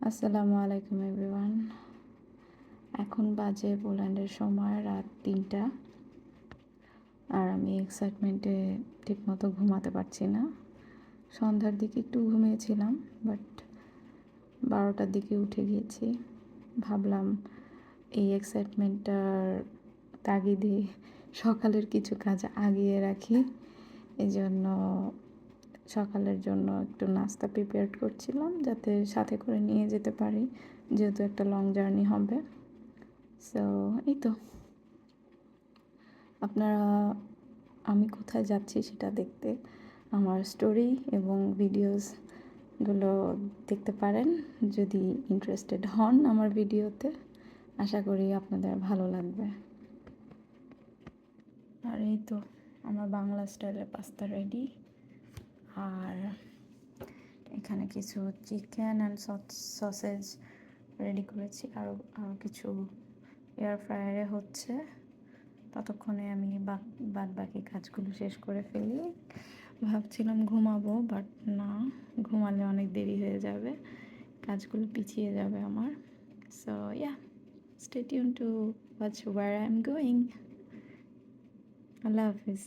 আসসালামু আলাইকুম এভরিওয়ান। এখন বাজে পোল্যান্ডের সময় রাত ৩টা। আর আমি এক্সাইটমেন্টে ঠিকমতো ঘুমাতে পারছি না। সন্ধ্যার দিকে একটু ঘুমিয়েছিলাম, বাট 12টার দিকে উঠে গিয়েছি। ভাবলাম এই এক্সাইটমেন্টটার তাগিদে সকালের কিছু কাজ আগিয়ে রাখি। এই জন্য সকালের জন্য একটু নাস্তা প্রিপেয়ার করছিলাম, যাতে সাথে করে নিয়ে যেতে পারি, যেহেতু একটা লং জার্নি হবে। সো এই তো, আপনারা আমি কোথায় যাচ্ছি সেটা দেখতে আমার স্টোরি এবং ভিডিওসগুলো দেখতে পারেন, যদি ইন্টারেস্টেড হন আমার ভিডিওতে। আশা করি আপনাদের ভালো লাগবে। আর এই তো, আমার বাংলা স্টাইলের পাস্তা রেডি। আর এখানে কিছু চিকেন অ্যান্ড সসেজ রেডি করেছি, আরও কিছু এয়ার ফ্রায়ারে হচ্ছে। ততক্ষণে আমি বাদ বাকি কাজগুলো শেষ করে ফেলি। ভাবছিলাম ঘুমাবো, বাট না, ঘুমালে অনেক দেরি হয়ে যাবে, কাজগুলো পিছিয়ে যাবে আমার। So yeah, stay tune to watch where I am going. আল্লাহ হাফিজ।